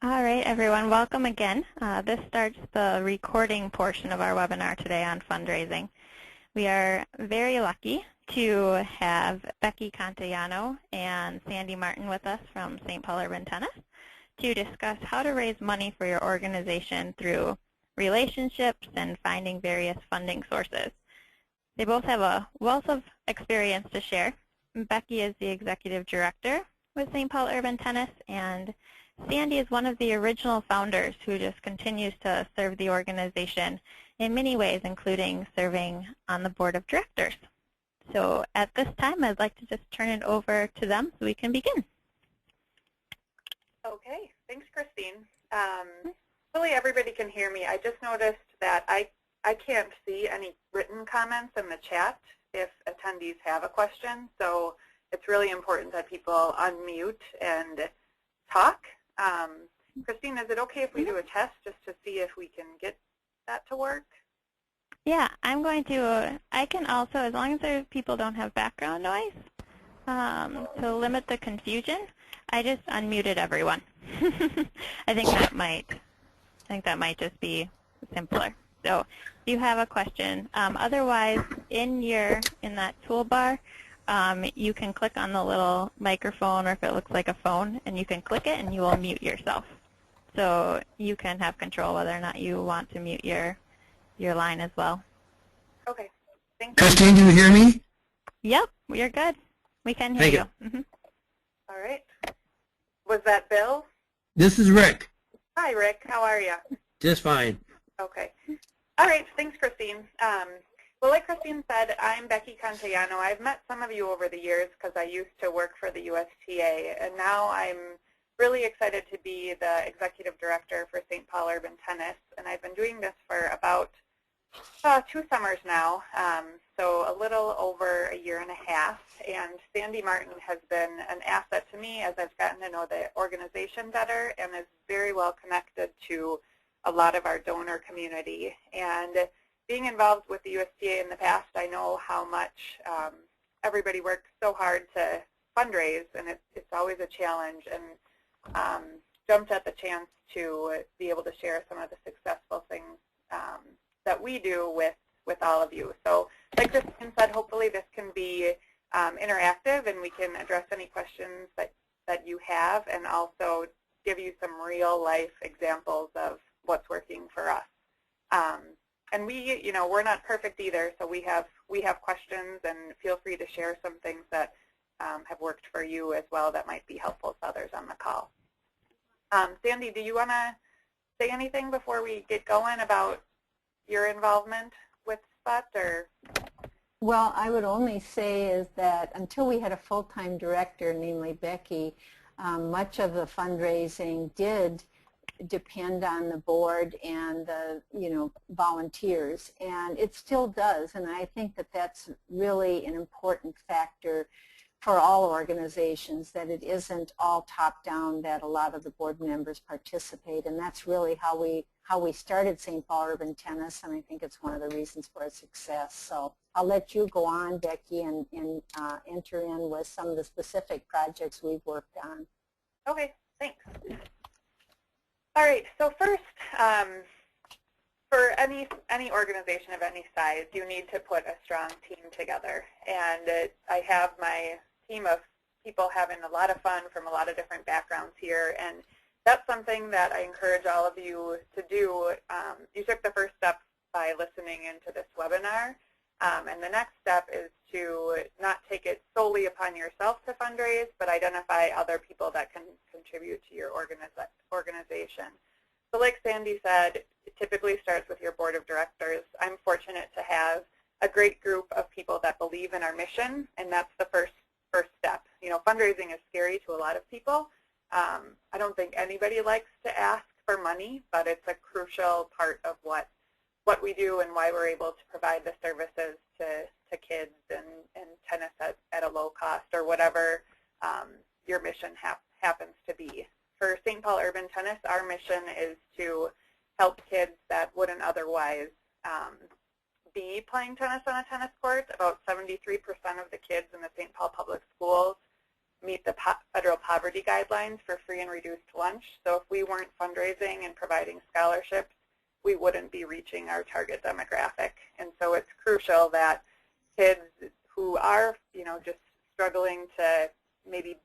All right, everyone, welcome again. This starts the recording portion of our webinar today on fundraising. We are very lucky to have Becky Cantellano and Sandy Martin with us from St. Paul Urban Tennis to discuss how to raise money for your organization through relationships and finding various funding sources. They both have a wealth of experience to share. Becky is the executive director with St. Paul Urban Tennis, and Sandy is one of the original founders who just continues to serve the organization in many ways, including serving on the board of directors. So at this time, I'd like to just turn it over to them so we can begin. Okay, thanks, Christine. Hopefully everybody can hear me. I just noticed that I can't see any written comments in the chat if attendees have a question, so it's really important that people unmute and talk. Christine, is it okay if we do a test just to see if we can get that to work? Yeah, I'm going to, I can also, as long as people don't have background noise, to limit the confusion, I just unmuted everyone. I think that might just be simpler. So if you have a question, otherwise in that toolbar, you can click on the little microphone, or if it looks like a phone, and you can click it and you will mute yourself. So you can have control whether or not you want to mute your line as well. Okay, thank you. Christine, do you hear me? Yep, you're good. We can hear you. Mm-hmm. All right. Was that Bill? This is Rick. Hi, Rick. How are you? Just fine. Okay. All right. Thanks, Christine. Well, like Christine said, I'm Becky Cantellano. I've met some of you over the years because I used to work for the USTA, and now I'm really excited to be the executive director for St. Paul Urban Tennis, and I've been doing this for about 2 summers now, so a little over a year and a half, and Sandy Martin has been an asset to me as I've gotten to know the organization better and is very well connected to a lot of our donor community. And being involved with the USTA in the past, I know how much everybody works so hard to fundraise, and it's always a challenge, and jumped at the chance to be able to share some of the successful things that we do with all of you. So like Christine said, hopefully this can be interactive and we can address any questions that you have, and also give you some real life examples of what's working for us. And we're not perfect either, so we have questions, and feel free to share some things that have worked for you as well that might be helpful to others on the call. Sandy, do you want to say anything before we get going about your involvement with SPUT? Or? Well, I would only say is that until we had a full-time director, namely Becky, much of the fundraising did depend on the board and the volunteers, and it still does, and I think that that's really an important factor for all organizations, that it isn't all top-down, that a lot of the board members participate, and that's really how we started St. Paul Urban Tennis, and I think it's one of the reasons for its success. So I'll let you go on, Becky, and enter in with some of the specific projects we've worked on. Okay, thanks. All right, so first, for any organization of any size, you need to put a strong team together, and I have my team of people having a lot of fun from a lot of different backgrounds here, and that's something that I encourage all of you to do. You took the first step by listening into this webinar, and the next step is to not take it solely upon yourself to fundraise, but identify other people that can contribute to your organization. So like Sandy said, it typically starts with your board of directors. I'm fortunate to have a great group of people that believe in our mission, and that's the first step. Fundraising is scary to a lot of people. I don't think anybody likes to ask for money, but it's a crucial part of what we do and why we're able to provide the services to kids and tennis at a low cost, or whatever your mission happens to be. For St. Paul Urban Tennis, our mission is to help kids that wouldn't otherwise be playing tennis on a tennis court. About 73% of the kids in the St. Paul public schools meet the federal poverty guidelines for free and reduced lunch. So if we weren't fundraising and providing scholarships, we wouldn't be reaching our target demographic. And so it's crucial that kids who are, just struggling to maybe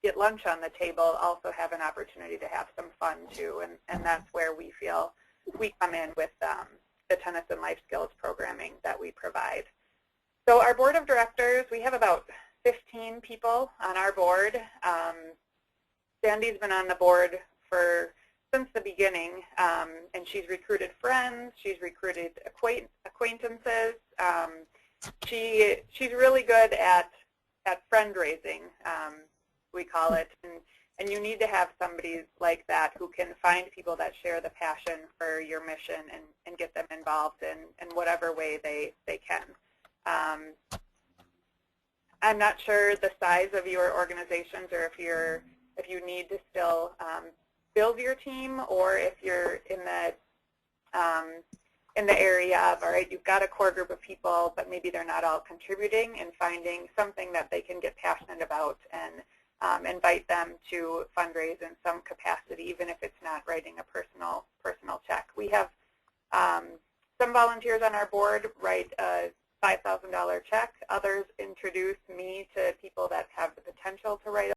get lunch on the table also have an opportunity to have some fun too. And that's where we feel we come in with the tennis and life skills programming that we provide. So our board of directors, we have about 15 people on our board. Sandy's been on the board since the beginning, and she's recruited friends, she's recruited acquaintances. She's really good at friendraising, we call it, and you need to have somebody like that who can find people that share the passion for your mission and get them involved in whatever way they can. I'm not sure the size of your organizations, or if you need to still build your team, or if you're in the area of, all right, you've got a core group of people, but maybe they're not all contributing, and finding something that they can get passionate about and invite them to fundraise in some capacity, even if it's not writing a personal check. We have some volunteers on our board write a $5,000 check. Others introduce me to people that have the potential to write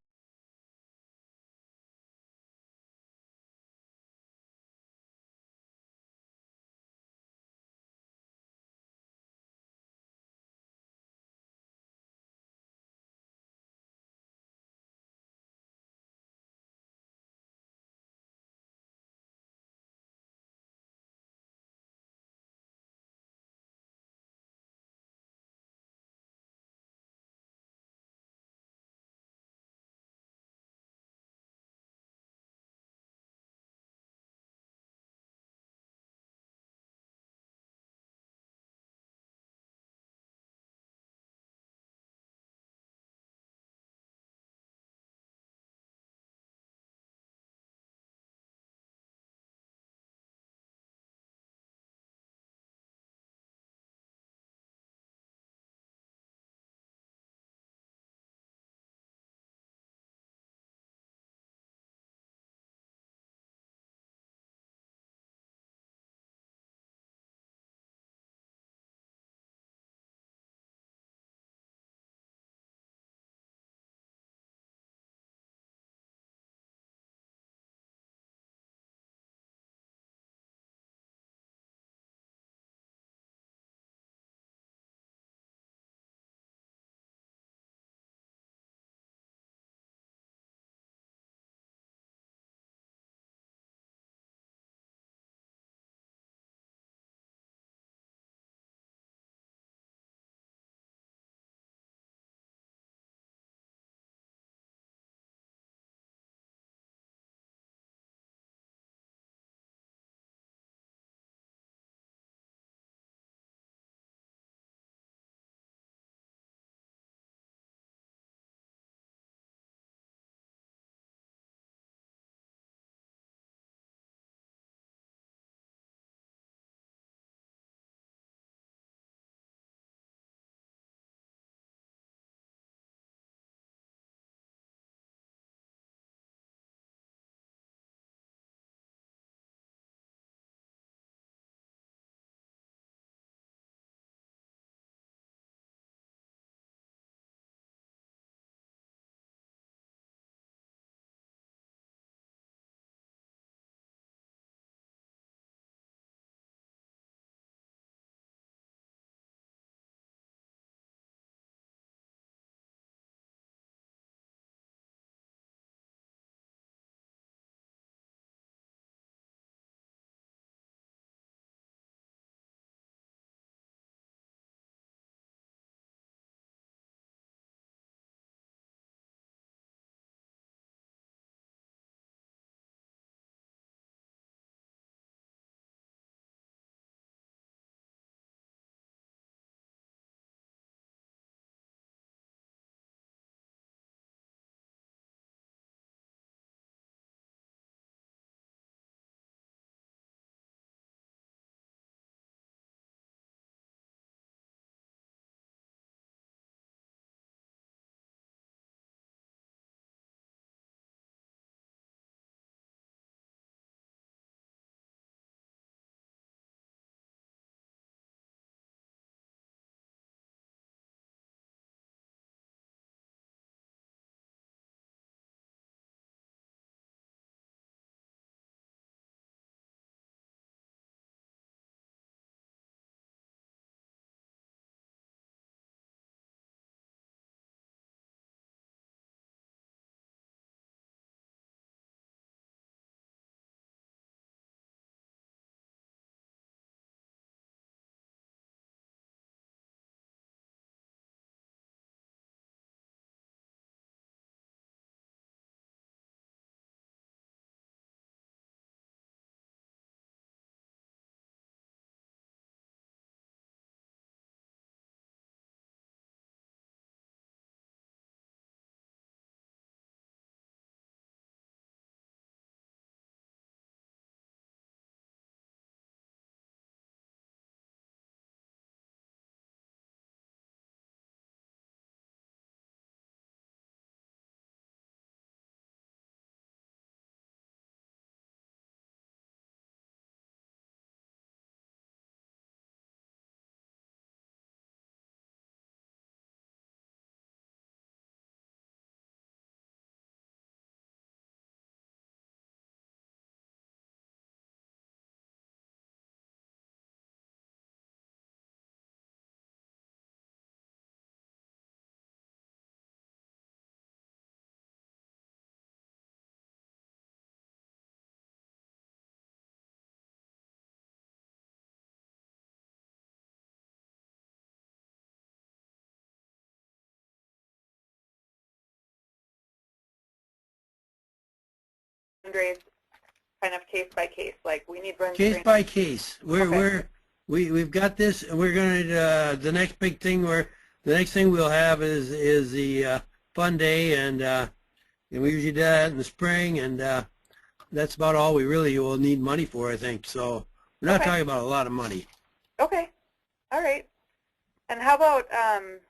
fundraise kind of case by case? Like we need run Case by case. We've got this, and we're going to the next big thing. The next thing we'll have is the fun day, and we usually do that in the spring, and that's about all we really will need money for, I think. So we're not talking about a lot of money. Okay. All right. And how about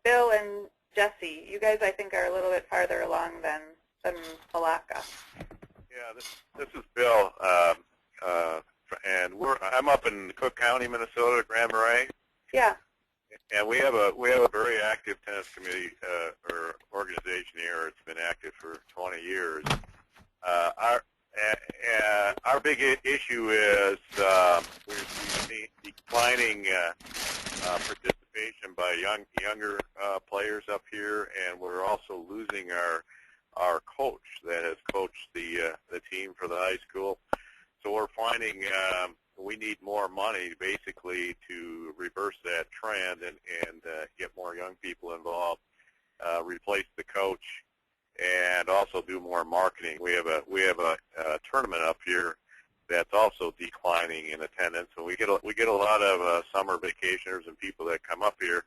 Bill and Jesse? You guys, I think, are a little bit farther along than Malacca. Yeah, this is Bill, and I'm up in Cook County, Minnesota, Grand Marais. Yeah. And we have a very active tennis committee or organization here. It's been active for 20 years. Our big issue is we're seeing declining participation by younger players up here, and we're also losing our coach that has coached the team for the high school. So we're finding we need more money basically to reverse that trend and get more young people involved, replace the coach, and also do more marketing. We have a tournament up here that's also declining in attendance, and we get a lot of summer vacationers and people that come up here,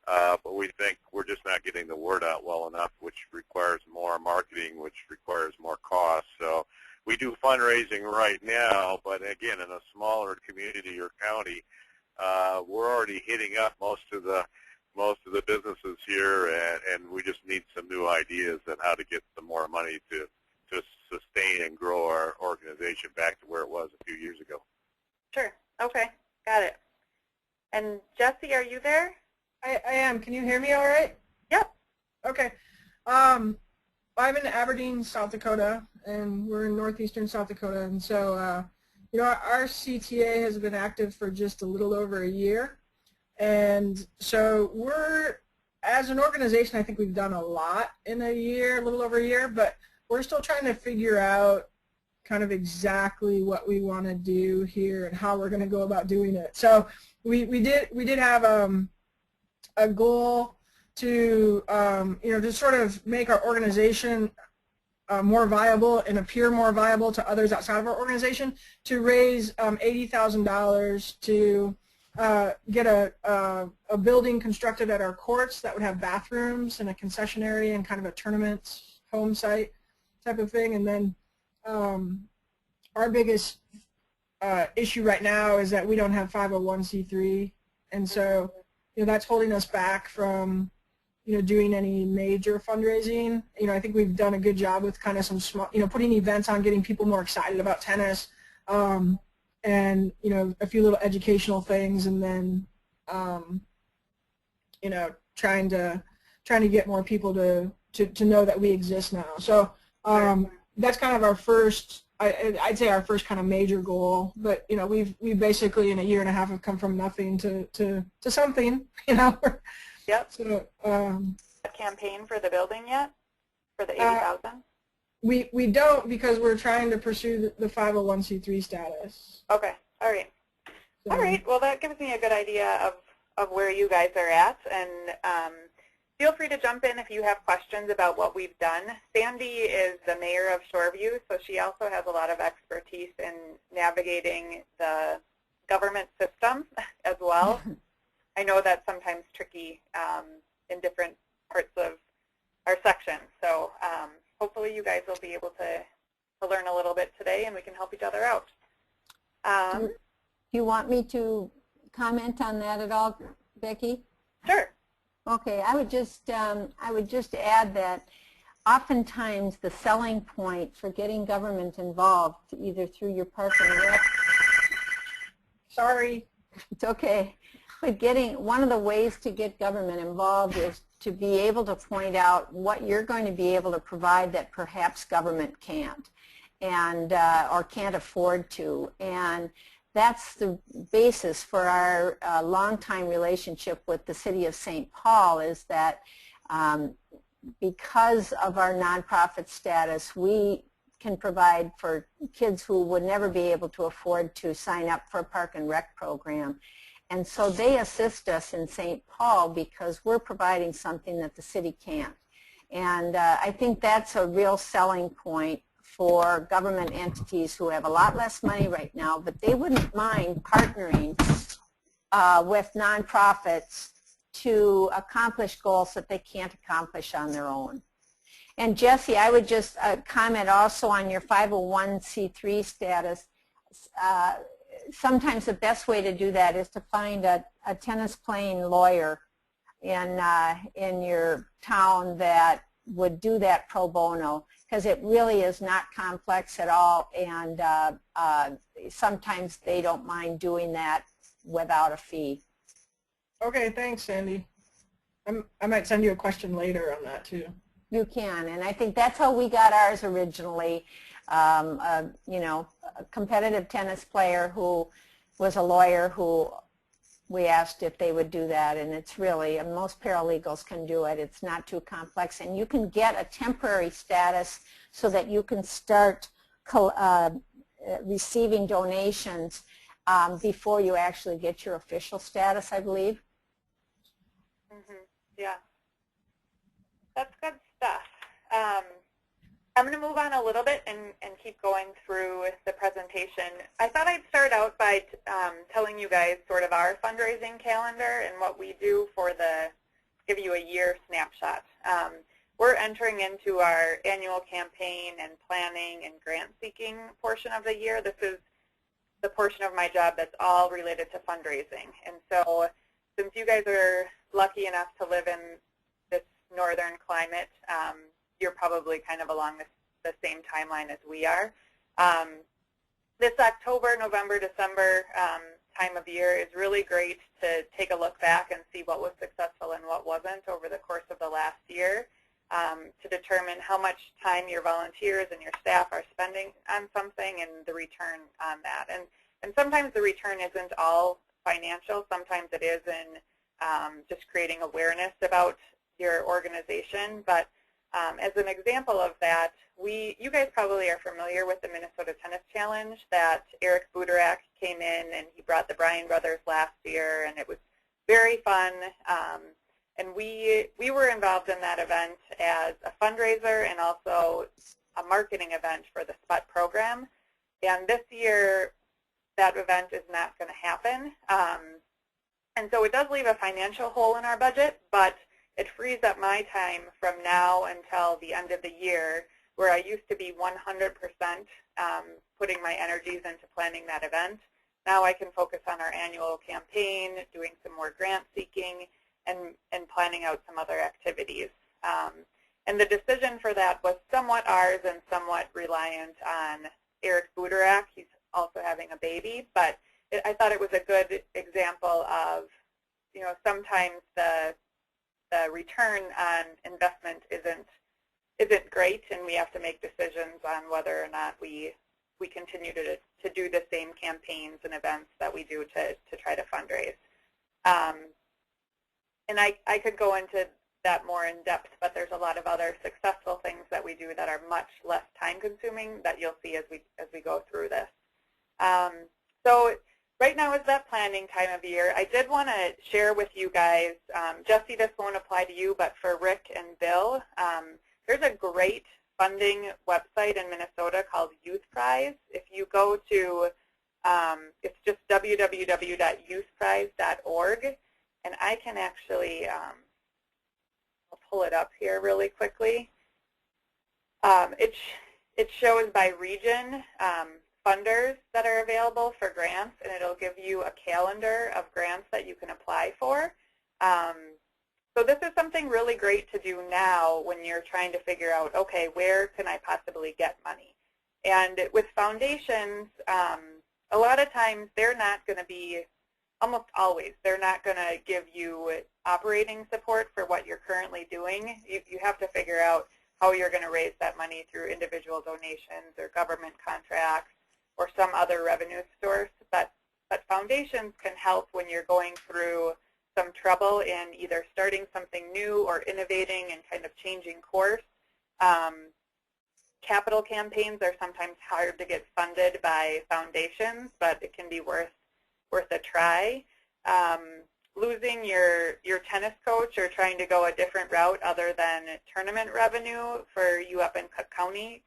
but we think we're just not getting the word out well enough, which requires more marketing, which requires more cost. So we do fundraising right now, but again, in a smaller community or county, we're already hitting up most of the businesses here, and we just need some new ideas on how to get some more money to sustain and grow our organization back to where it was a few years ago. Sure. Okay. Got it. And Jesse, are you there? I am. Can you hear me all right? Yep. Okay. I'm in Aberdeen, South Dakota, and we're in northeastern South Dakota. And so, our CTA has been active for just a little over a year. And so as an organization, I think we've done a lot in a year, a little over a year, but we're still trying to figure out kind of exactly what we want to do here and how we're going to go about doing it. So we did have a goal to to sort of make our organization more viable and appear more viable to others outside of our organization, to raise $80,000 to get a building constructed at our courts that would have bathrooms and a concession area and kind of a tournament home site type of thing. And then our biggest issue right now is that we don't have 501c3, and so that's holding us back from doing any major fundraising. I think we've done a good job with kind of some small, putting events on, getting people more excited about tennis, and a few little educational things, and then trying to get more people to know that we exist now. So that's kind of our first, I'd say our first kind of major goal. But we basically in a year and a half have come from nothing to something. Yep. So a campaign for the building yet? For the 80,000? We don't, because we're trying to pursue the 501c3 status. Okay. All right. So, all right. Well, that gives me a good idea of where you guys are at, and feel free to jump in if you have questions about what we've done. Sandy is the mayor of Shoreview, so she also has a lot of expertise in navigating the government system as well. I know that's sometimes tricky in different parts of our section, so hopefully you guys will be able to learn a little bit today, and we can help each other out. Do you want me to comment on that at all, Becky? Sure. Okay, I would just add that oftentimes the selling point for getting government involved, either through your park and rec. Sorry. It's okay. But one of the ways to get government involved is to be able to point out what you're going to be able to provide that perhaps government can't, and or can't afford to. And that's the basis for our longtime relationship with the City of St. Paul, is that because of our nonprofit status, we can provide for kids who would never be able to afford to sign up for a park and rec program. And so they assist us in St. Paul because we're providing something that the city can't. And I think that's a real selling point for government entities who have a lot less money right now, but they wouldn't mind partnering with nonprofits to accomplish goals that they can't accomplish on their own. And Jesse, I would just comment also on your 501c3 status. Sometimes the best way to do that is to find a tennis playing lawyer in your town that would do that pro bono, because it really is not complex at all, and sometimes they don't mind doing that without a fee. Okay, thanks, Sandy. I might send you a question later on that too. You can, and I think that's how we got ours originally. You know, a competitive tennis player who was a lawyer who we asked if they would do that, and it's really, and most paralegals can do it. It's not too complex, and you can get a temporary status so that you can start receiving donations before you actually get your official status, I believe. Mm-hmm. Yeah, that's good stuff. I'm going to move on a little bit and keep going through the presentation. I thought I'd start out by telling you guys sort of our fundraising calendar and what we do for give you a year snapshot. We're entering into our annual campaign and planning and grant seeking portion of the year. This is the portion of my job that's all related to fundraising. And so since you guys are lucky enough to live in this northern climate, you're probably kind of along the same timeline as we are. This October, November, December time of year is really great to take a look back and see what was successful and what wasn't over the course of the last year, to determine how much time your volunteers and your staff are spending on something and the return on that. And sometimes the return isn't all financial. Sometimes it is in just creating awareness about your organization. But as an example of that, you guys probably are familiar with the Minnesota Tennis Challenge that Eric Buderak came in and he brought the Bryan brothers last year, and it was very fun. And we were involved in that event as a fundraiser and also a marketing event for the SPUT program. And this year, that event is not going to happen. And so it does leave a financial hole in our budget, but it frees up my time from now until the end of the year, where I used to be 100% putting my energies into planning that event. Now I can focus on our annual campaign, doing some more grant seeking, and planning out some other activities. And the decision for that was somewhat ours and somewhat reliant on Eric Buderak. He's also having a baby, but I thought it was a good example of, you know, sometimes the return on investment isn't great, and we have to make decisions on whether or not we continue to do the same campaigns and events that we do to try to fundraise. And I could go into that more in depth, but there's a lot of other successful things that we do that are much less time consuming that you'll see as we go through this. So right now is that planning time of year. I did want to share with you guys, Jesse, this won't apply to you, but for Rick and Bill, there's a great funding website in Minnesota called YouthPrize. If you go to, it's just www.youthprize.org, and I can actually, I'll pull it up here really quickly. It shows by region funders that are available for grants, and it'll give you a calendar of grants that you can apply for. So this is something really great to do now when you're trying to figure out, okay, where can I possibly get money? And with foundations, a lot of times they're not going to be, almost always, they're not going to give you operating support for what you're currently doing. You have to figure out how you're going to raise that money through individual donations or government contracts or some other revenue source. But foundations can help when you're going through some trouble in either starting something new or innovating and kind of changing course. Capital campaigns are sometimes hard to get funded by foundations, but it can be worth a try. losing your tennis coach or trying to go a different route other than tournament revenue for you up in Cook County,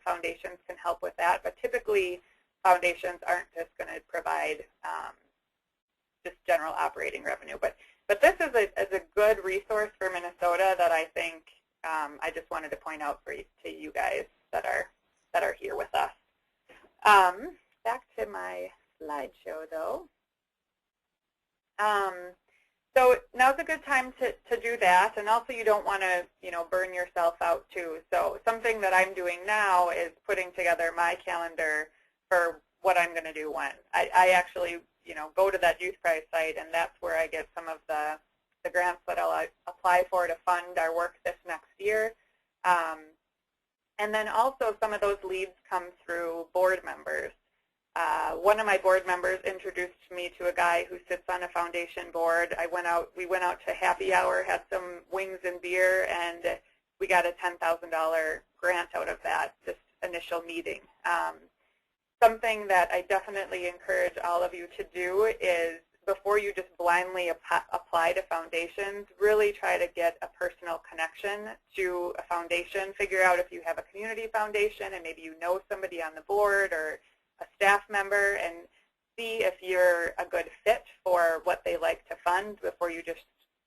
foundations can help with that. But typically, foundations aren't just going to provide just general operating revenue. But this is a good resource for Minnesota that I think I just wanted to point out to you guys that are here with us. Back to my slideshow, though. So now's a good time to do that, and also you don't want to, burn yourself out too. So something that I'm doing now is putting together my calendar for what I'm going to do when. I actually, go to that Youth Prize site, and that's where I get some of the grants that I'll apply for to fund our work this next year. And then also some of those leads come through board members. One of my board members introduced me to a guy who sits on a foundation board. We went out to happy hour, had some wings and beer, and we got a $10,000 grant out of that, this initial meeting. Something that I definitely encourage all of you to do is, before you just blindly apply to foundations, really try to get a personal connection to a foundation. Figure out if you have a community foundation and maybe you know somebody on the board or a staff member, and see if you're a good fit for what they like to fund before you just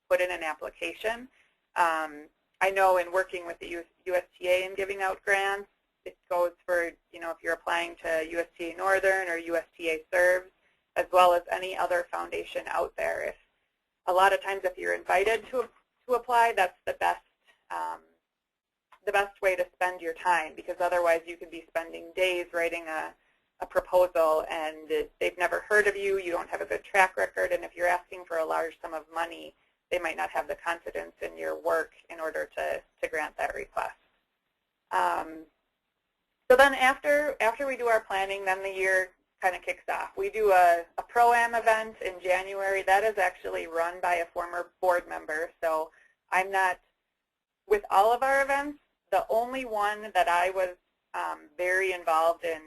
put in an application. I know in working with the USTA and giving out grants, it goes for, if you're applying to USTA Northern or USTA Serves, as well as any other foundation out there. If a lot of times if you're invited to apply, that's the best way to spend your time, because otherwise you could be spending days writing a proposal and they've never heard of you, you don't have a good track record, and if you're asking for a large sum of money, they might not have the confidence in your work in order to grant that request. So then after we do our planning, then the year kind of kicks off. We do a Pro-Am event in January. That is actually run by a former board member, so I'm not, with all of our events, the only one that I was very involved in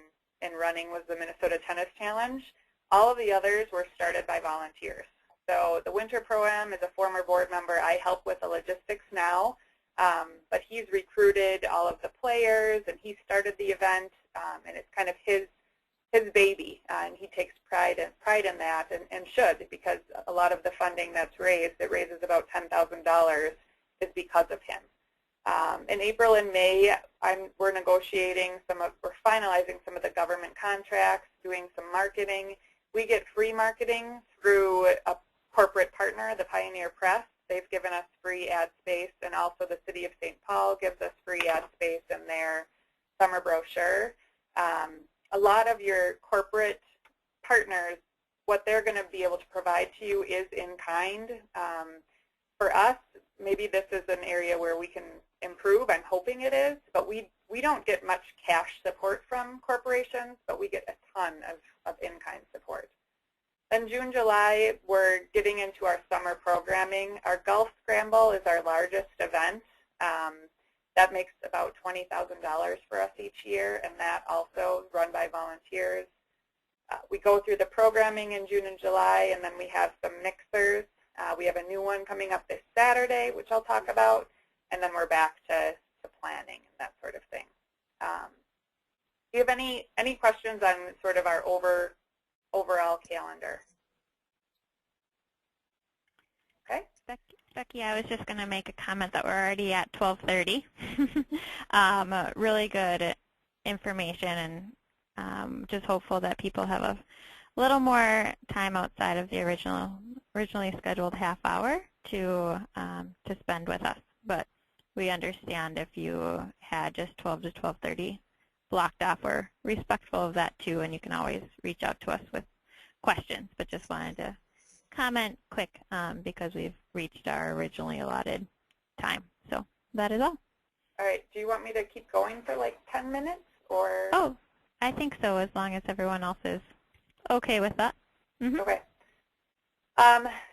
running was the Minnesota Tennis Challenge. All of the others were started by volunteers. So the Winter Pro-Am is a former board member. I help with the logistics now, but he's recruited all of the players, and he started the event, and it's kind of his baby, and he takes pride in that, and should, because a lot of the funding that's raised, it raises about $10,000, is because of him. In April and May, we're negotiating we're finalizing some of the government contracts, doing some marketing. We get free marketing through a corporate partner, the Pioneer Press. They've given us free ad space, and also the City of St. Paul gives us free ad space in their summer brochure. A lot of your corporate partners, what they're going to be able to provide to you is in kind. For us, maybe this is an area where we can improve. I'm hoping it is, but we don't get much cash support from corporations, but we get a ton of in-kind support. Then June, July, we're getting into our summer programming. Our Golf Scramble is our largest event. That makes about $20,000 for us each year, and that also run by volunteers. We go through the programming in June and July, and then we have some mixers. We have a new one coming up this Saturday, which I'll talk about, and then we're back to planning and that sort of thing. Do you have any questions on sort of our overall calendar? Okay. Becky, I was just going to make a comment that we're already at 12:30. Really good information, and just hopeful that people have a little more time outside of the originally scheduled half hour to spend with us. But we understand if you had just 12 to 12:30 blocked off. We're respectful of that too, and you can always reach out to us with questions. But just wanted to comment quick because we've reached our originally allotted time. So that is all. All right. Do you want me to keep going for like 10 minutes? Or? Oh, I think so, as long as everyone else is okay with that. Mm-hmm. Okay.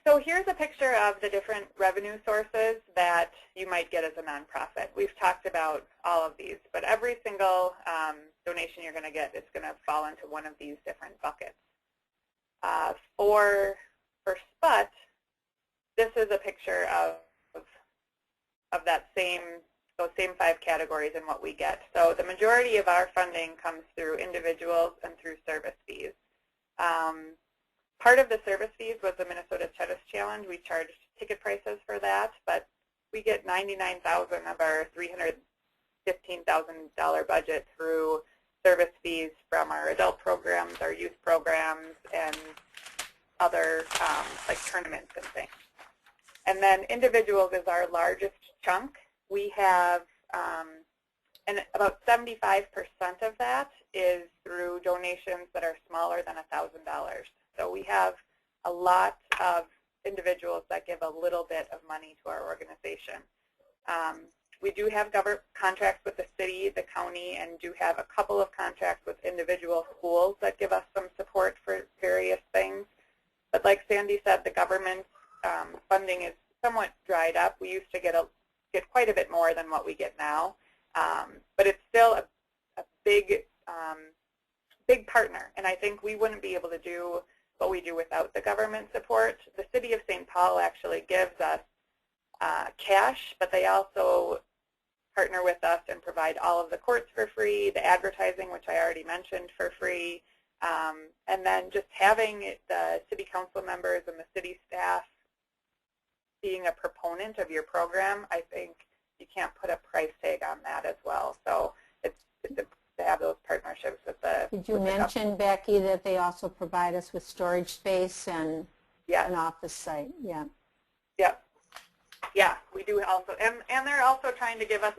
So here's a picture of the different revenue sources that you might get as a nonprofit. We've talked about all of these, but every single donation you're going to get is going to fall into one of these different buckets. For SPUT, this is a picture of that those same 5 categories and what we get. So the majority of our funding comes through individuals and through service fees. Part of the service fees was the Minnesota Tennis Challenge. We charged ticket prices for that, but we get $99,000 of our $315,000 budget through service fees from our adult programs, our youth programs, and other like tournaments and things. And then individuals is our largest chunk. We have, and about 75% of that is through donations that are smaller than $1,000. So we have a lot of individuals that give a little bit of money to our organization. We do have contracts with the city, the county, and do have a couple of contracts with individual schools that give us some support for various things. But like Sandy said, the government funding is somewhat dried up. We used to get quite a bit more than what we get now, but it's still a big partner, and I think we wouldn't be able to do what we do without the government support. The city of St. Paul actually gives us cash, but they also partner with us and provide all of the courts for free, the advertising, which I already mentioned, for free, and then just having the city council members and the city staff being a proponent of your program, I think you can't put a price tag on that as well. So it's to have those partnerships with the Did you mention, Becky, that they also provide us with storage space and an office site? Yeah. Yep. Yeah, we do also, and they're also trying to give us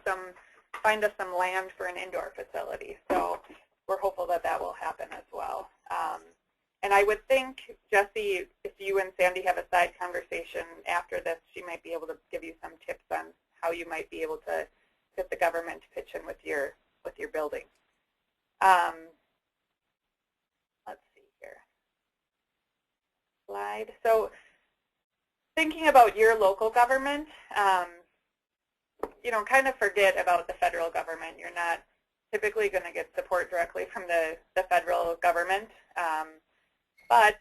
find us some land for an indoor facility. So we're hopeful that that will happen as well. And I would think, Jesse, if you and Sandy have a side conversation after this, she might be able to give you some tips on how you might be able to get the government to pitch in with your building. Let's see here. Slide. So thinking about your local government, kind of forget about the federal government. You're not typically going to get support directly from the federal government. But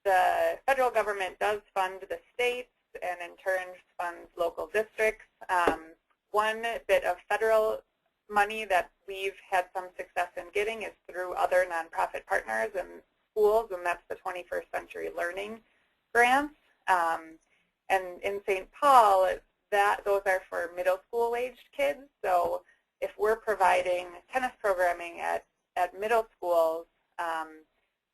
the federal government does fund the states and in turn funds local districts. One bit of federal money that we've had some success in getting is through other nonprofit partners and schools, and that's the 21st Century Learning grants. And in St. Paul, those are for middle school-aged kids. So if we're providing tennis programming at middle schools,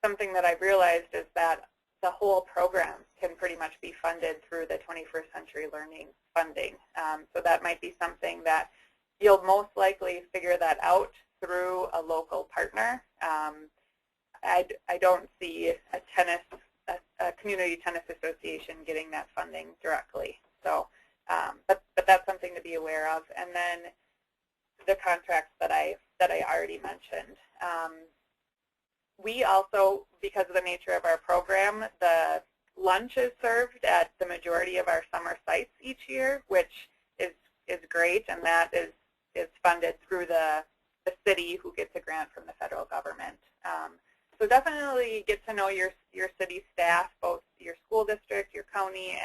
something that I've realized is that the whole program can pretty much be funded through the 21st Century Learning funding. So that might be something that you'll most likely figure that out through a local partner. I don't see a community tennis association getting that funding directly. So, but that's something to be aware of. And then the contracts that I already mentioned. We also, because of the nature of our program, the lunch is served at the majority of our summer sites each year, which is great, and that is funded through the city, who gets a grant from the federal government. So definitely get to know your city staff, both your school district, your county,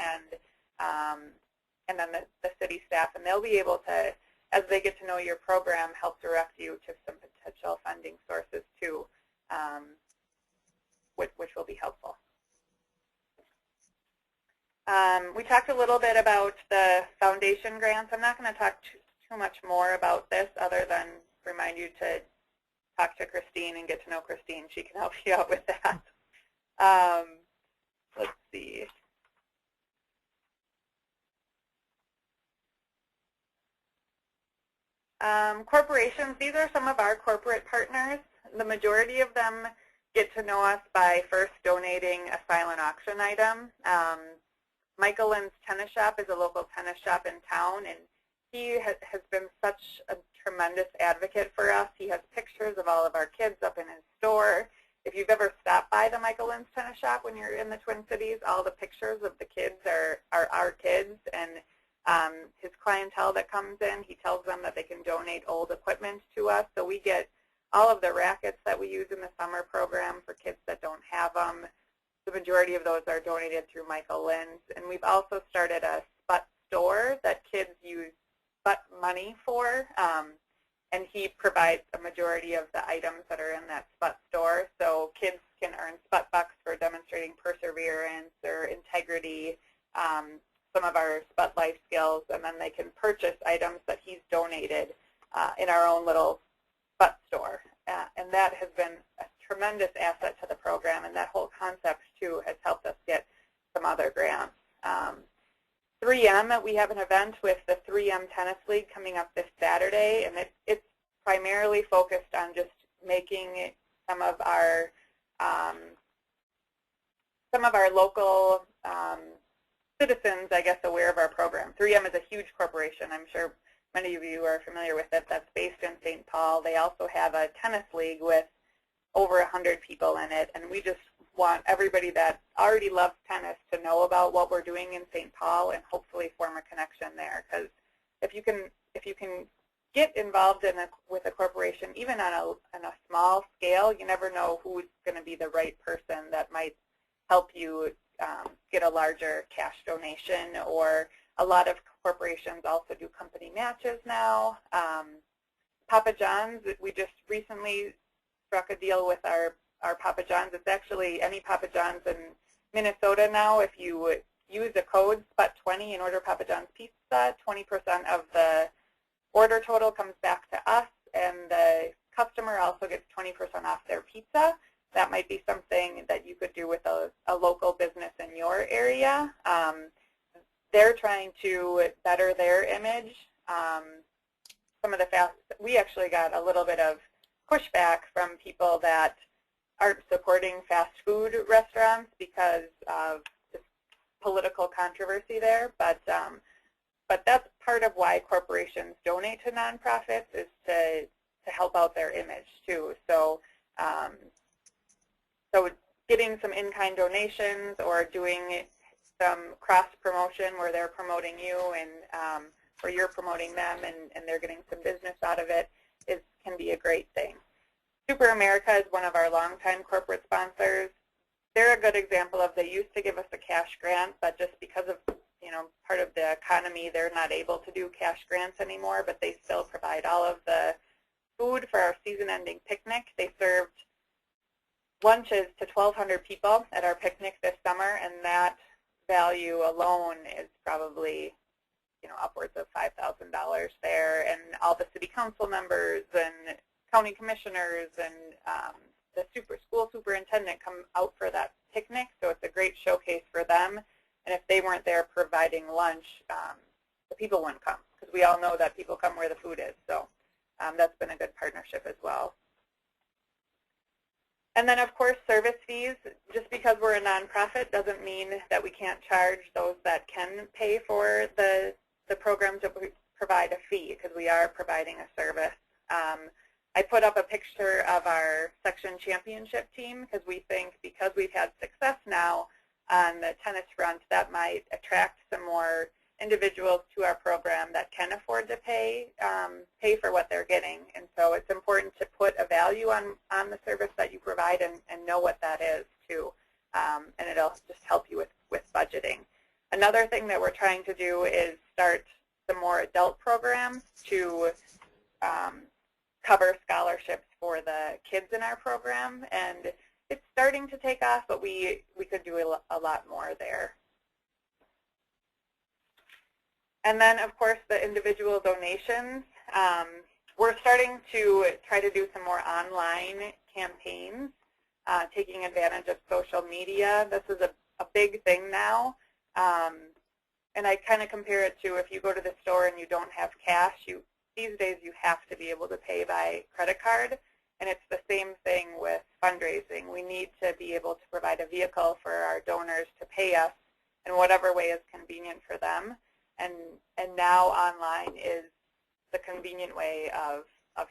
and then the city staff, and they'll be able to, as they get to know your program, help direct you to some potential funding sources too, which will be helpful. We talked a little bit about the foundation grants. I'm not going to talk too much more about this other than remind you to talk to Christine and get to know Christine. She can help you out with that. Let's see. Corporations, these are some of our corporate partners. The majority of them get to know us by first donating a silent auction item. Michael Lynn's Tennis Shop is a local tennis shop in town, and he has been such a tremendous advocate for us. He has pictures of all of our kids up in his store. If you've ever stopped by the Michael Lynn's Tennis Shop when you're in the Twin Cities, all the pictures of the kids are our kids, and his clientele that comes in, he tells them that they can donate old equipment to us. So we get all of the rackets that we use in the summer program for kids that don't have them. the majority of those are donated through Michael Lynn's. And we've also started a Sput store that kids use Sput money for. And he provides a majority of the items that are in that Sput store. So kids can earn Sput bucks for demonstrating perseverance or integrity, some of our Sput life skills, and then they can purchase items that he's donated in our own little Sput store. And that has been a tremendous asset to the program, and that whole concept, too, has helped us get some other grants. 3M, we have an event with the 3M Tennis League coming up this Saturday, and it's primarily focused on just making some of our local citizens, I guess, aware of our program. 3M is a huge corporation. I'm sure many of you are familiar with it. That's based in St. Paul. They also have a tennis league with over 100 people in it, and we just want everybody that already loves tennis to know about what we're doing in St. Paul and hopefully form a connection there. Because if you can get involved with a corporation, even on a small scale, you never know who's going to be the right person that might help you get a larger cash donation. Or a lot of corporations also do company matches now. Papa John's, we just recently struck a deal with our Papa John's. It's actually any Papa John's in Minnesota now. If you use a code SPUT20 and order Papa John's pizza, 20% of the order total comes back to us, and the customer also gets 20% off their pizza. That might be something that you could do with a local business in your area. They're trying to better their image. We actually got a little bit of pushback from people that aren't supporting fast food restaurants because of this political controversy there. But that's part of why corporations donate to nonprofits, is to help out their image too. So so getting some in-kind donations or doing some cross-promotion where they're promoting you and or you're promoting them and they're getting some business out of it can be a great thing. Super America is one of our longtime corporate sponsors. They're a good example of, they used to give us a cash grant, but just because of part of the economy, they're not able to do cash grants anymore, but they still provide all of the food for our season-ending picnic. They served lunches to 1,200 people at our picnic this summer, and that value alone is probably upwards of $5,000 there, and all the city council members and county commissioners and the school superintendent come out for that picnic, so it's a great showcase for them. And if they weren't there providing lunch, the people wouldn't come, because we all know that people come where the food is. So that's been a good partnership as well. And then, of course, service fees. Just because we're a nonprofit doesn't mean that we can't charge those that can pay for the programs that we provide a fee, because we are providing a service. I put up a picture of our section championship team, because we think because we've had success now on the tennis front, that might attract some more individuals to our program that can afford to pay for what they're getting. And so it's important to put a value on the service that you provide and know what that is too. And it'll just help you with budgeting. Another thing that we're trying to do is start some more adult programs to cover scholarships for the kids in our program. And it's starting to take off, but we could do a lot more there. And then, of course, the individual donations. We're starting to try to do some more online campaigns, taking advantage of social media. This is a big thing now. And I kind of compare it to, if you go to the store and you don't have cash, these days you have to be able to pay by credit card. And it's the same thing with fundraising. We need to be able to provide a vehicle for our donors to pay us in whatever way is convenient for them. And now online is the convenient way of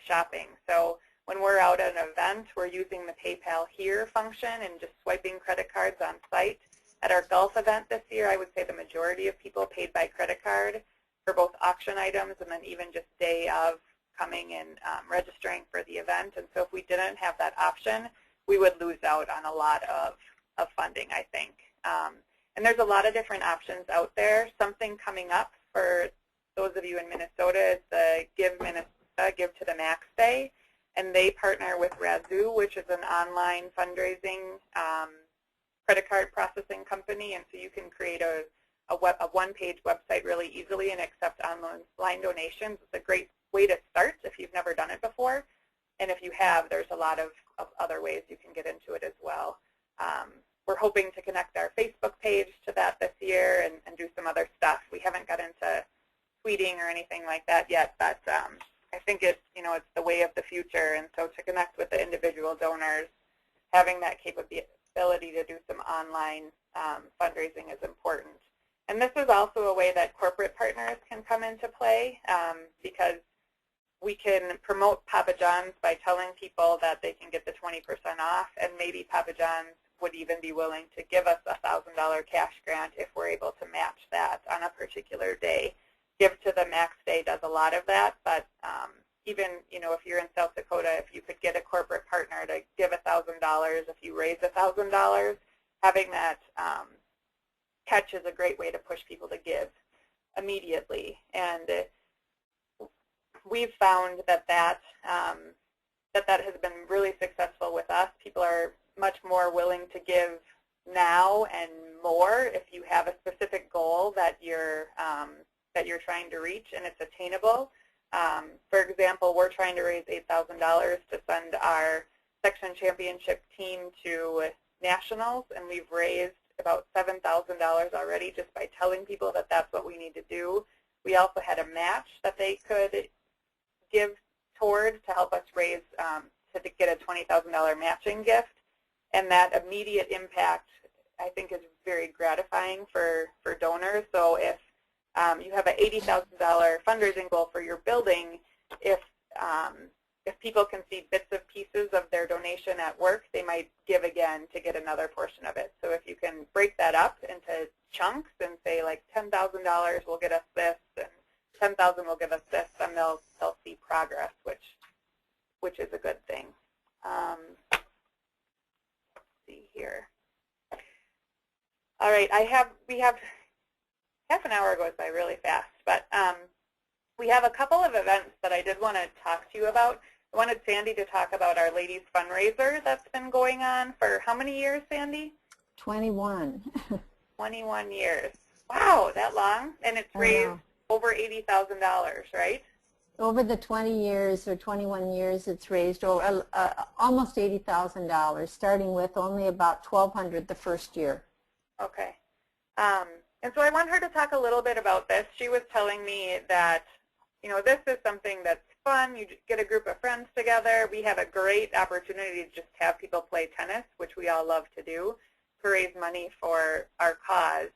shopping. So when we're out at an event, we're using the PayPal Here function and just swiping credit cards on site. At our golf event this year, I would say the majority of people paid by credit card for both auction items and then even just day of coming and registering for the event. And so if we didn't have that option, we would lose out on a lot of of funding, I think. And there's a lot of different options out there. Something coming up for those of you in Minnesota is the Give Minnesota, Give to the Max Day. And they partner with Razoo, which is an online fundraising credit card processing company. And so you can create a one-page website really easily and accept online donations. It's a great way to start if you've never done it before. And if you have, there's a lot of other ways you can get into it as well. We're hoping to connect our Facebook page to that this year and do some other stuff. We haven't got into tweeting or anything like that yet, but I think it's the way of the future. And so to connect with the individual donors, having that capability to do some online fundraising is important. And this is also a way that corporate partners can come into play because we can promote Papa John's by telling people that they can get the 20% off, and maybe Papa John's would even be willing to give us a $1,000 cash grant if we're able to match that on a particular day. Give to the Max Day does a lot of that, but even if you're in South Dakota, if you could get a corporate partner to give $1,000, if you raise $1,000, having that catch is a great way to push people to give immediately. And we've found that has been really successful with us. People are much more willing to give now and more if you have a specific goal that you're trying to reach and it's attainable. For example, we're trying to raise $8,000 to send our section championship team to nationals, and we've raised about $7,000 already just by telling people that that's what we need to do. We also had a match that they could give toward to help us raise to get a $20,000 matching gift, and that immediate impact I think is very gratifying for donors. So if you have an $80,000 fundraising goal for your building, if people can see bits of pieces of their donation at work, they might give again to get another portion of it. So if you can break that up into chunks and say like $10,000 will get us this and $10,000 will give us this, then they'll see progress, which is a good thing. Let's see here. All right, we have half an hour goes by really fast, but we have a couple of events that I did want to talk to you about. I wanted Sandy to talk about our ladies fundraiser that's been going on for how many years, Sandy? 21. 21 years. Wow, that long? And it's raised over $80,000, right? Over the 20 years or 21 years, it's raised over, almost $80,000, starting with only about $1,200 the first year. Okay. And so I want her to talk a little bit about this. She was telling me that, this is something that's fun. You get a group of friends together. We have a great opportunity to just have people play tennis, which we all love to do, to raise money for our cause.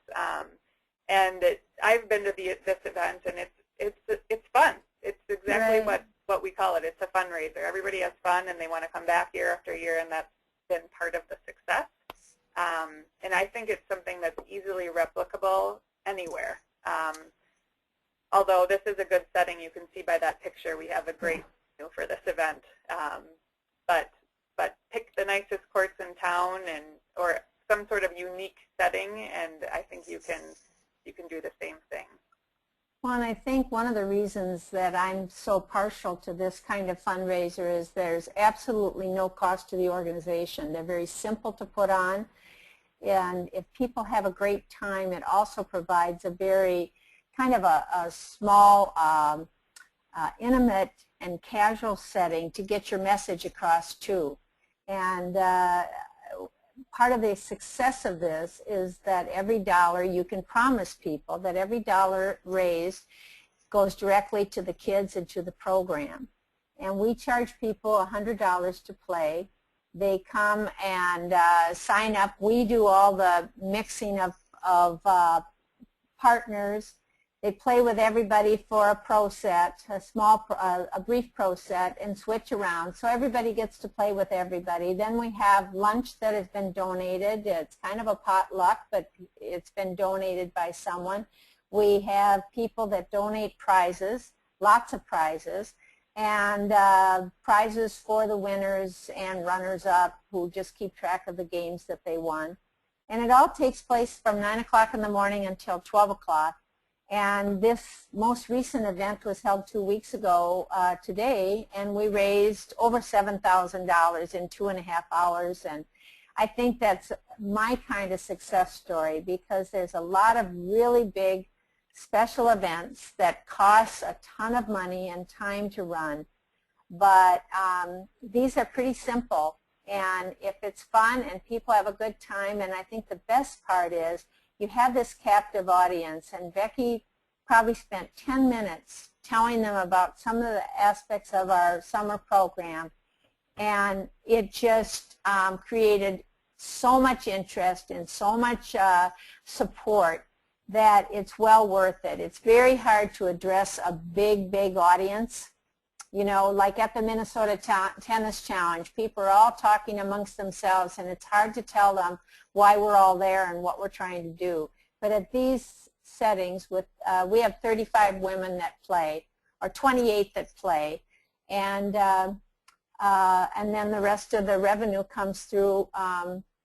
And I've been to this event, and it's fun. It's exactly what we call it. It's a fundraiser. Everybody has fun, and they want to come back year after year, and that's been part of the success. And I think it's something that's easily replicable anywhere. Although this is a good setting, you can see by that picture we have a great venue for this event. But pick the nicest courts in town or some sort of unique setting, and I think you can do the same thing. Well, and I think one of the reasons that I'm so partial to this kind of fundraiser is there's absolutely no cost to the organization. They're very simple to put on, and if people have a great time, it also provides a very kind of a small, intimate and casual setting to get your message across too. And part of the success of this is that every dollar, you can promise people that every dollar raised goes directly to the kids and to the program. And we charge people $100 to play. They come and sign up. We do all the mixing of partners. They play with everybody for a pro set, a brief pro set, and switch around. So everybody gets to play with everybody. Then we have lunch that has been donated. It's kind of a potluck, but it's been donated by someone. We have people that donate prizes, lots of prizes, and prizes for the winners and runners-up who just keep track of the games that they won. And it all takes place from 9 o'clock in the morning until 12 o'clock. And this most recent event was held 2 weeks ago today, and we raised over $7,000 in 2.5 hours. And I think that's my kind of success story, because there's a lot of really big special events that cost a ton of money and time to run. But these are pretty simple. And if it's fun and people have a good time, and I think the best part is you have this captive audience, and Becky probably spent 10 minutes telling them about some of the aspects of our summer program, and it just created so much interest and so much support that it's well worth it. It's very hard to address a big, big audience. You know, like at the Minnesota Tennis Challenge, people are all talking amongst themselves, and it's hard to tell them why we're all there and what we're trying to do. But at these settings, with we have 35 women that play, or 28 that play, and then the rest of the revenue comes through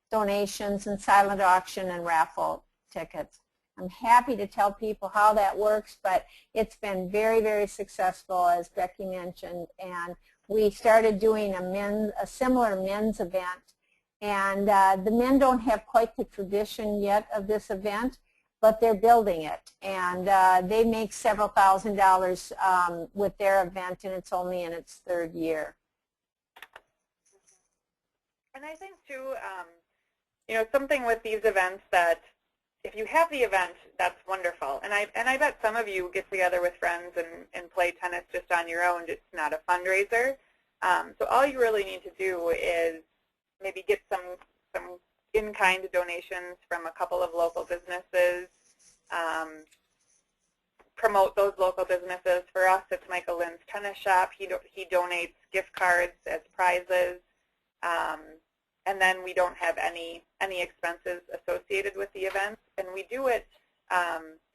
donations and silent auction and raffle tickets. I'm happy to tell people how that works, but it's been very, very successful, as Becky mentioned. And we started doing a similar men's event. And the men don't have quite the tradition yet of this event, but they're building it. And they make several $1,000s with their event, and it's only in its 3rd year. And I think, too, you know, something with these events that if you have the event, that's wonderful. And I bet some of you get together with friends and play tennis just on your own. It's not a fundraiser. So all you really need to do is maybe get some in-kind donations from a couple of local businesses, promote those local businesses. For us, it's Michael Lynn's Tennis Shop. He donates gift cards as prizes. And then we don't have any expenses associated with the event. And we do it,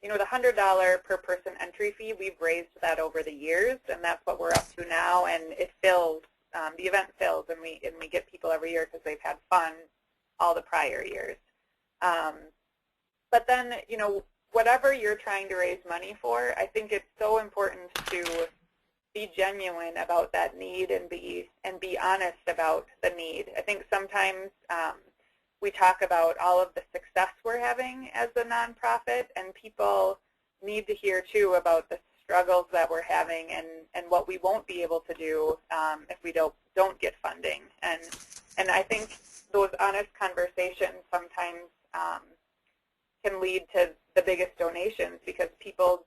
you know, the $100 per person entry fee, we've raised that over the years, and that's what we're up to now. And it fills, the event fills, and we get people every year because they've had fun all the prior years. But then, you know, whatever you're trying to raise money for, I think it's so important to be genuine about that need and be honest about the need. I think sometimes we talk about all of the success we're having as a nonprofit, and people need to hear too about the struggles that we're having and what we won't be able to do if we don't get funding. And I think those honest conversations sometimes can lead to the biggest donations, because people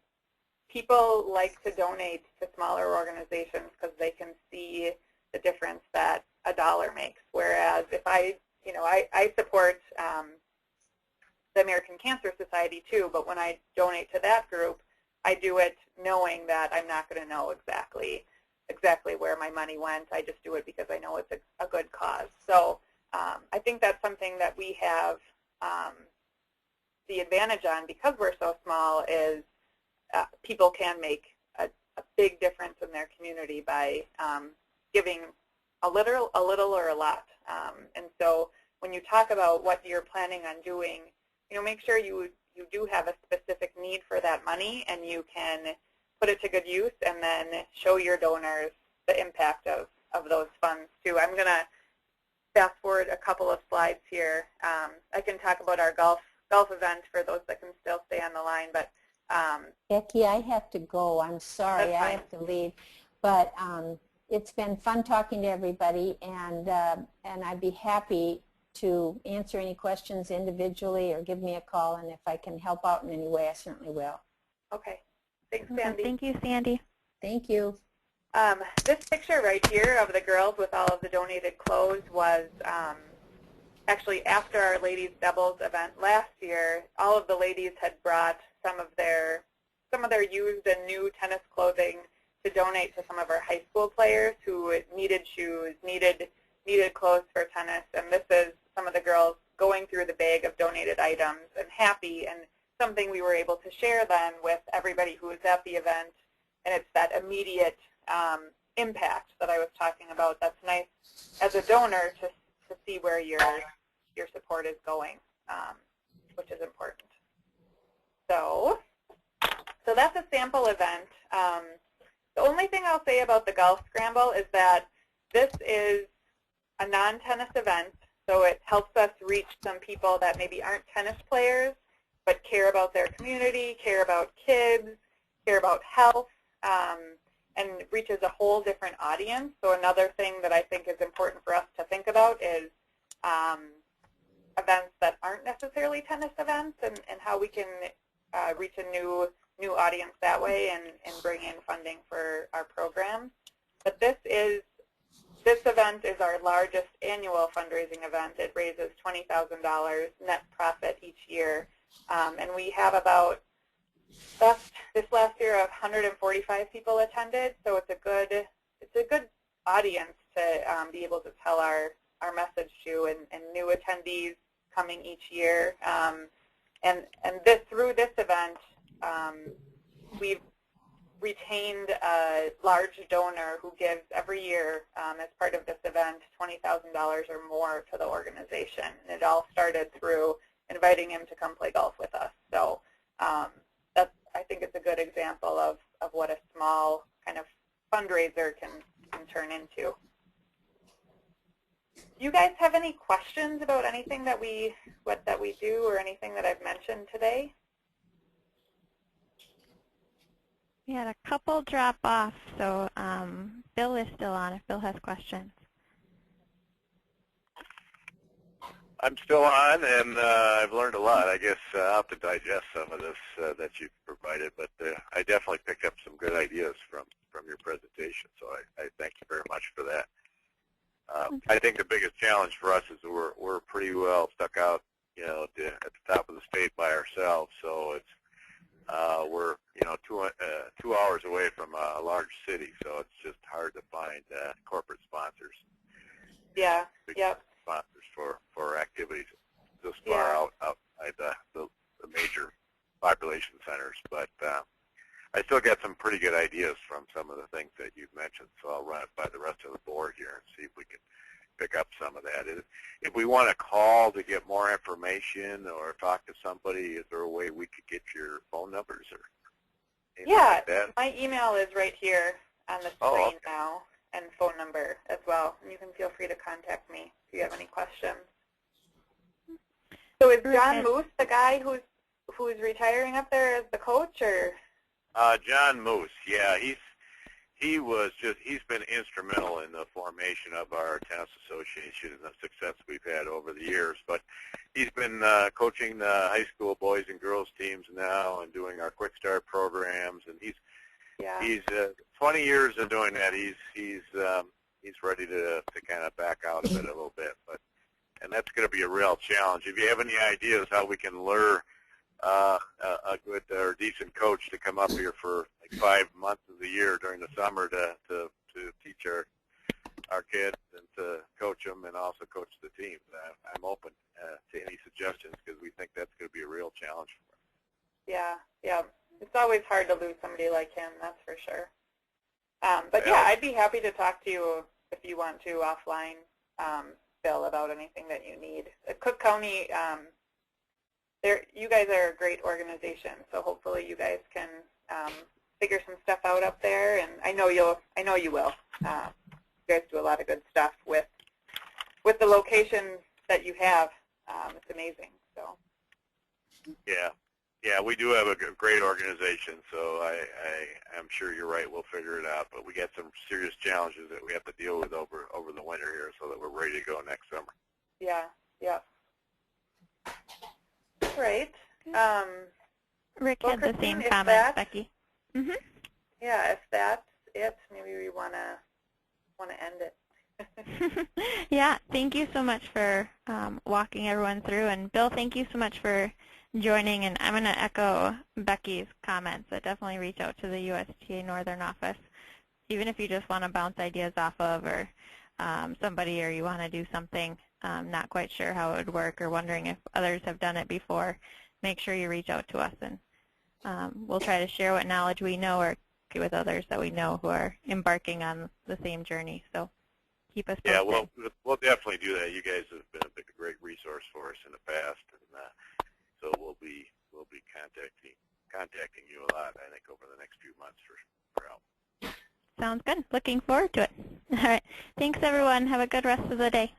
like to donate to smaller organizations because they can see the difference that a dollar makes. Whereas if I support the American Cancer Society too, but when I donate to that group, I do it knowing that I'm not going to know exactly where my money went. I just do it because I know it's a good cause. So I think that's something that we have the advantage on, because we're so small, is people can make a big difference in their community by giving a little or a lot. And so when you talk about what you're planning on doing, you know, make sure you do have a specific need for that money, and you can put it to good use, and then show your donors the impact of those funds too. I'm going to fast forward a couple of slides here. I can talk about our golf event for those that can still stay on the line, but Becky, I have to go. I'm sorry. I have to leave. But it's been fun talking to everybody, and I'd be happy to answer any questions individually or give me a call, and if I can help out in any way, I certainly will. Okay. Thanks, Sandy. Thank you, Sandy. Thank you. This picture right here of the girls with all of the donated clothes was actually after our ladies doubles event last year. All of the ladies had brought some of their used and new tennis clothing to donate to some of our high school players who needed shoes, needed clothes for tennis. And this is some of the girls going through the bag of donated items and happy, and something we were able to share then with everybody who was at the event. And it's that immediate impact that I was talking about. That's nice as a donor to see where your support is going. which is important. So that's a sample event. The only thing I'll say about the Golf Scramble is that this is a non-tennis event, so it helps us reach some people that maybe aren't tennis players but care about their community, care about kids, care about health, and reaches a whole different audience. So another thing that I think is important for us to think about is events that aren't necessarily tennis events, and how we can reach a new audience that way and bring in funding for our programs. But this event is our largest annual fundraising event. It raises $20,000 net profit each year, and we have about this last year 145 people attended. So it's a good audience to be able to tell our message to, and new attendees coming each year. And through this event, we've retained a large donor who gives every year as part of this event $20,000 or more to the organization. And it all started through inviting him to come play golf with us. So I think it's a good example of what a small kind of fundraiser can turn into. Do you guys have any questions about anything that we do or anything that I've mentioned today? We had a couple drop off, so Bill is still on if Bill has questions. I'm still on, and I've learned a lot. I guess I'll have to digest some of this that you've provided, but I definitely picked up some good ideas from your presentation, so I thank you very much for that. I think the biggest challenge for us is that we're pretty well stuck out, at the top of the state by ourselves. So it's we're 2 hours away from a large city, so it's just hard to find corporate sponsors. Yeah. Yep. Sponsors for activities this far outside the major population centers, but I still get some pretty good ideas from some of the things that you've mentioned, so I'll run it by the rest of the board here and see if we can pick up some of that. If we want to call to get more information or talk to somebody, is there a way we could get your phone numbers or anything like that? My email is right here on the screen now, and phone number as well. And you can feel free to contact me if you have any questions. So is John Moose the guy who's retiring up there as the coach, or? John Moose, yeah, he's been instrumental in the formation of our tennis association and the success we've had over the years. But he's been coaching the high school boys and girls teams now and doing our Quick Start programs, and he's 20 years of doing that. He's ready to kind of back out of it a little bit, and that's going to be a real challenge. If you have any ideas how we can lure a good or decent coach to come up here for like 5 months of the year during the summer to teach our kids and to coach them and also coach the teams, I'm open to any suggestions because we think that's going to be a real challenge for us. Yeah. It's always hard to lose somebody like him, that's for sure. But yeah, I'd be happy to talk to you if you want to offline, Bill, about anything that you need. Cook County, you guys are a great organization, so hopefully you guys can figure some stuff out up there, and I know you will. You guys do a lot of good stuff with the location that you have. It's amazing. So. Yeah, we do have a great organization, so I'm sure you're right. We'll figure it out, but we got some serious challenges that we have to deal with over the winter here, so that we're ready to go next summer. Yeah. Great. Rick had the same comment, Becky. Mm-hmm. Yeah, if that's it, maybe we want to end it. Yeah, thank you so much for walking everyone through. And Bill, thank you so much for joining. And I'm going to echo Becky's comments. I definitely reach out to the USTA Northern office, even if you just want to bounce ideas off of, or somebody, or you want to do something, not quite sure how it would work, or wondering if others have done it before. Make sure you reach out to us, and we'll try to share what knowledge we know or with others that we know who are embarking on the same journey. So keep us Yeah, posted. we'll definitely do that. You guys have been a great resource for us in the past, and so we'll be contacting you a lot, I think, over the next few months for help. Sounds good. Looking forward to it. All right. Thanks, everyone. Have a good rest of the day.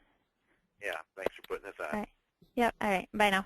Yeah, thanks for putting this on. All right. Yep. All right. Bye now.